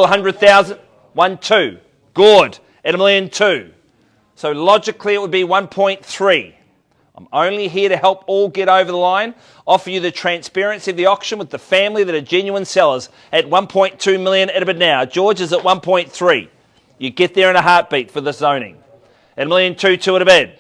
100,000. 1, 2. Good. At $1,200,000. So logically it would be 1.3. I'm only here to help all get over the line, offer you the transparency of the auction with the family that are genuine sellers at 1.2 million at a bid now. George is at 1.3. You get there in a heartbeat for the zoning. At $1,200,000, 2 at a bid.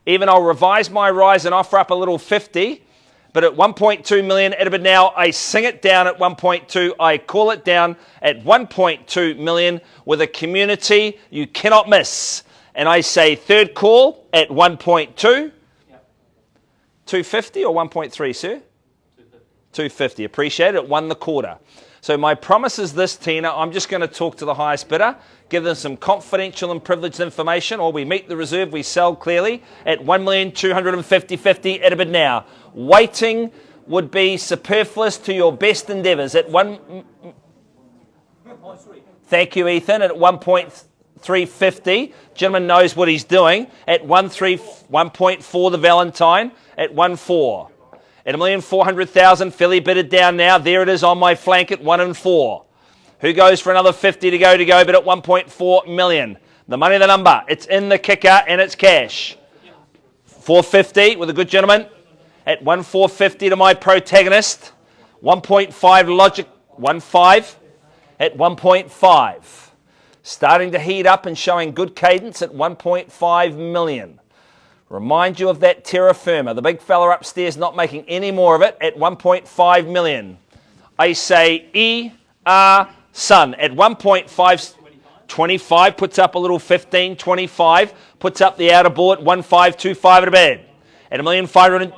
Even I'll revise my rise and offer up a little 50, but at 1.2 million at a bid now, I sing it down at 1.2. I call it down at 1.2 million with a community you cannot miss. And I say third call at 1.2. Yep. 250 or 1.3, sir? 250. Appreciate it. 1 1/4. So my promise is this, Tina. I'm just going to talk to the highest bidder, give them some confidential and privileged information, or we meet the reserve, we sell clearly at 1,250,50 at a bid now. Waiting would be superfluous to your best endeavours at 1. Thank you, Ethan. At 1.350. Gentleman knows what he's doing. At 1.4 the Valentine. At 1.4. At 1,400,000, Philly bidded down now. There it is on my flank at 1 4. Who goes for another 50 to go, but at 1.4 million. The money, the number. It's in the kicker and it's cash. 450 with a good gentleman. At 1,450 to my protagonist. 1.5 logic. 1.5 at 1.5. Starting to heat up and showing good cadence at 1.5 million. Remind you of that terra firma. The big fella upstairs not making any more of it at 1.5 million. I say Son at 1.5. 25 puts up a little 15. 25 puts up the outer board. 1.525 at a bid. At 1,500,000.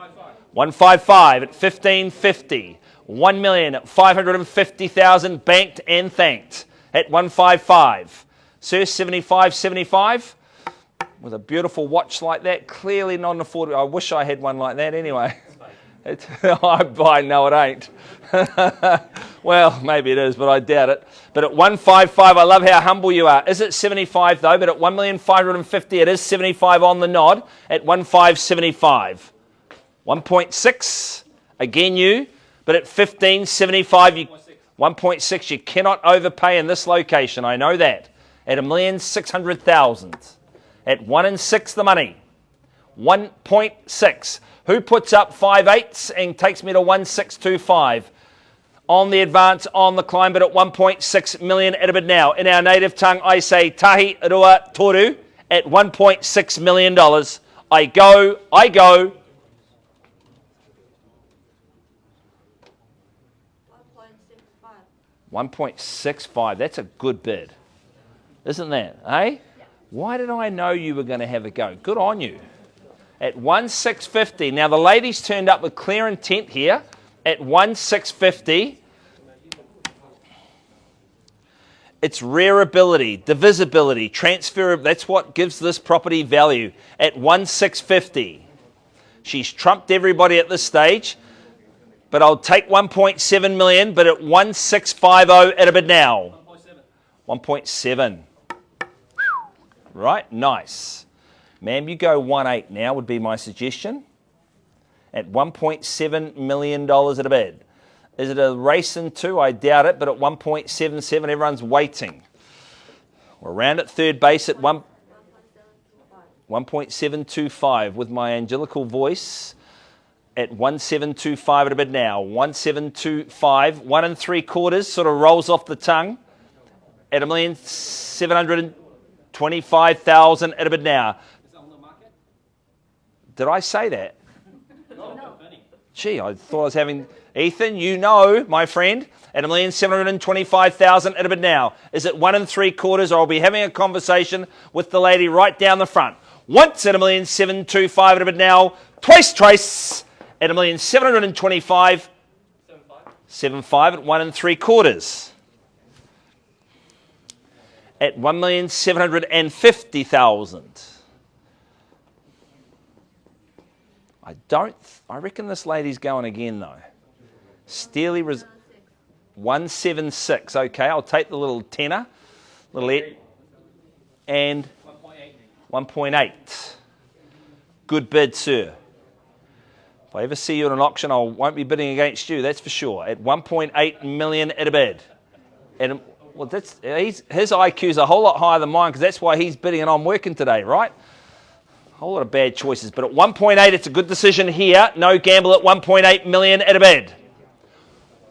155 at 1550. 1,550,000 banked and thanked at 155. Sir, 75. With a beautiful watch like that, clearly non-affordable. I wish I had one like that anyway. I know it ain't. Well, maybe it is, but I doubt it. But at 155, I love how humble you are. Is it 75 though? But at 1,550,000, it is 75 on the nod at 1,575. 1.6, again you, but at 1,575, 1.6, you cannot overpay in this location. I know that. At 1,600,000. At 1 6 the money. 1.6. Who puts up 5/8 and takes me to 1,625? On the advance, on the climb, but at 1.6 million at a bid now. In our native tongue, I say tahi rua toru at $1.6 million. I go. 1.65. That's a good bid. Isn't that, eh? Why did I know you were going to have a go? Good on you. At 1,650. Now, the ladies turned up with clear intent here. At 1,650. It's rearability, divisibility, transferability. That's what gives this property value. At 1,650. She's trumped everybody at this stage. But I'll take 1.7 million, but at 1,650 at a bid now. 1.7. Right, nice. Ma'am, you go 1.8 now would be my suggestion. At $1.7 million at a bid. Is it a race in two? I doubt it, but at 1.77, everyone's waiting. We're around at third base at 1.725 with my angelical voice. At 1.725 at a bid now. 1.725, 1 3/4 sort of rolls off the tongue. At 1,725,000 at a bid now. Is it on the market? Did I say that? No. Gee, I thought I was having... Ethan, you know, my friend, at 1,725,000 at a bid now. Is it 1 3/4 or I'll be having a conversation with the lady right down the front. Once at 1,725 at a bid now. Twice trace at 1,725. 7.5 at 1 3/4. At 1,750,000. I reckon this lady's going again though. Steely 176. Okay, I'll take the little tenner. And 1.8. Good bid, sir. If I ever see you at an auction, I won't be bidding against you, that's for sure. At 1.8 million at a bid. At Well, his IQ's a whole lot higher than mine because that's why he's bidding and I'm working today, right? A whole lot of bad choices. But at 1.8, it's a good decision here. No gamble at 1.8 million at a bid.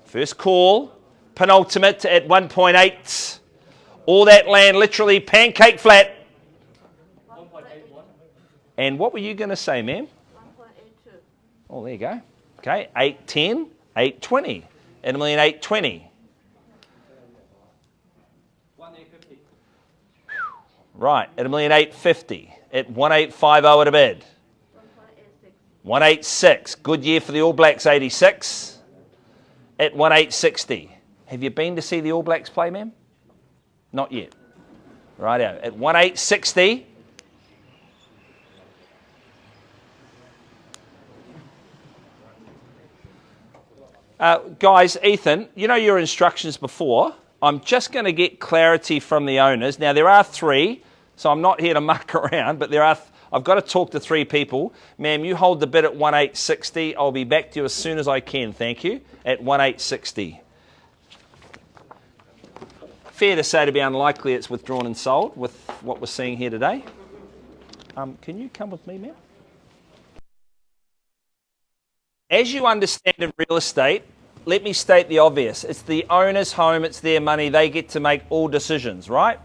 First call. Penultimate at 1.8. All that land literally pancake flat. 1.81. And what were you going to say, ma'am? 1.82. Oh, there you go. Okay, 810, 820. At 1,820,000. 1,850. Right, at 1,850,000. At 1,850 at a bid. 1.86. 186. Good year for the All Blacks, 86. At 1,860. Have you been to see the All Blacks play, ma'am? Not yet. Righto. At 1,860. Guys, Ethan, you know your instructions before. I'm just going to get clarity from the owners. Now, there are 3, so I'm not here to muck around, but I've got to talk to 3 people. Ma'am, you hold the bid at 1,860. I'll be back to you as soon as I can, thank you, at 1,860. Fair to say to be unlikely it's withdrawn and sold with what we're seeing here today. Can you come with me, ma'am? As you understand in real estate, let me state the obvious. It's the owner's home, it's their money, they get to make all decisions, right?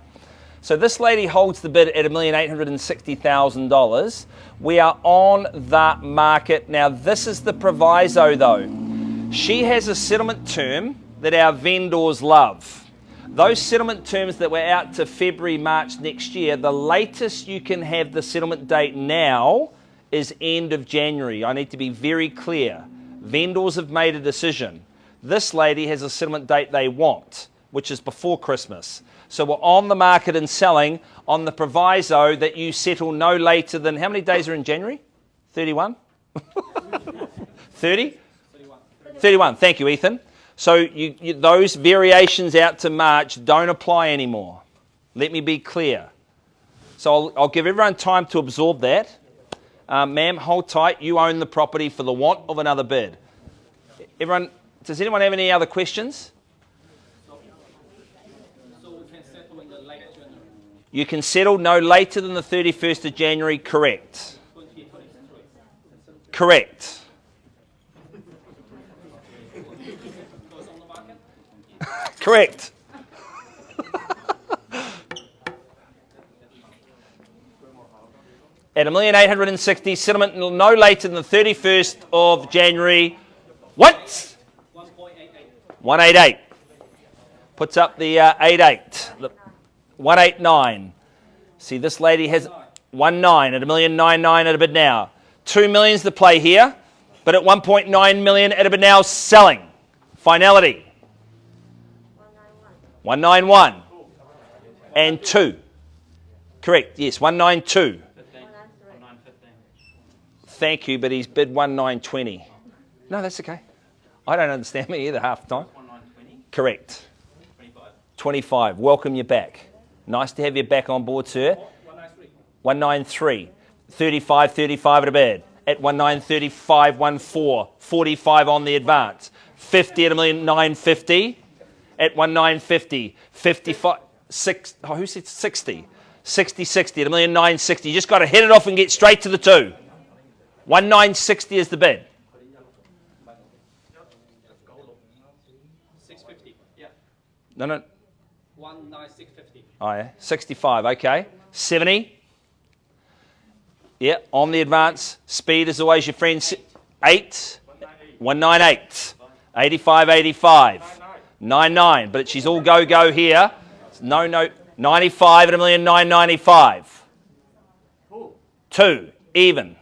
So this lady holds the bid at $1,860,000. We are on the market. Now this is the proviso though. She has a settlement term that our vendors love. Those settlement terms that were out to February, March next year, the latest you can have the settlement date now is end of January. I need to be very clear. Vendors have made a decision. This lady has a settlement date they want, which is before Christmas. So we're on the market and selling on the proviso that you settle no later than, how many days are in January? 31? 30? 31. Thank you, Ethan. So those variations out to March don't apply anymore. Let me be clear. So I'll give everyone time to absorb that. Ma'am, hold tight. You own the property for the want of another bid. Everyone, does anyone have any other questions? So we can settle in the late January. You can settle no later than the 31st of January, correct? 2023. Correct. Goes on the market. Correct. At 1,860,000, settlement no later than the 31st of January. What? 1.88. 188. Puts up the 88. 189. See, this lady has 19 at 1,999,000 at a bid now. 2 million's the play here, but at 1.9 million at a bid now, selling. Finality. 191. 191. And 2. Correct, yes, 192. 193. Thank you, but he's bid 1920. No, that's okay. I don't understand me either half the time. 1920. Correct. 25. 25. Welcome you back. Nice to have you back on board, sir. 193. 193. 35, 35 at a bid. At 1935, 14. 45 on the advance. 50 at 1,950. At 1950. 55. 6. Oh, who said 60? 60, 60 at 1,960. You just got to hit it off and get straight to the 2. 1960 is the bid. 650. Yeah. No. 19650. Oh, yeah. 65, okay. 70. Yeah, on the advance. Speed is always your friend. 8. 198. 85, 85. 99. But she's all go here. No. 95 at 1,995,000. 2. Even.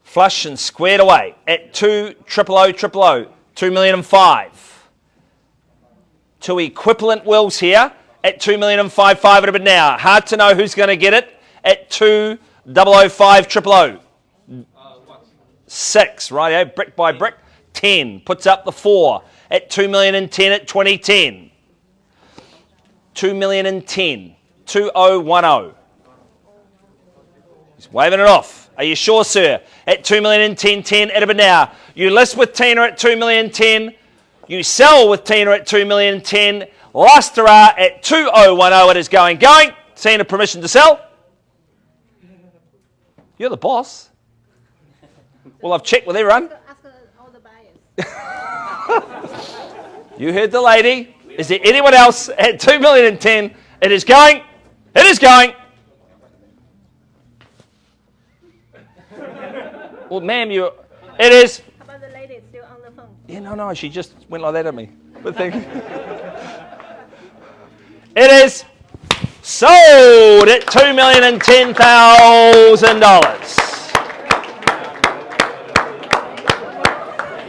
Flush and squared away. At 2, 000, 2,005,000. 2 equivalent wills here at 2,055,000 at a bid now. Hard to know who's going to get it at 2,005,000, 000. 6, right, brick by brick. 10, puts up the 4 at 2,010,000 at 2010. 2,010,000, 2010. He's waving it off. Are you sure, sir? At 2,010,10 at a bid now. You list with Tina at 2,010,000. You sell with Tina at 2,010,000. Lustera at 2010. It is going. Seeing a permission to sell. You're the boss. Well, I've checked with everyone. Ask all the buyers. You heard the lady. Is there anyone else at 2,010,000? It is going. It is going. Well, ma'am, it is. How about the lady still on the phone? Yeah, no, she just went like that at me. But thank you. It is sold at $2,010,000.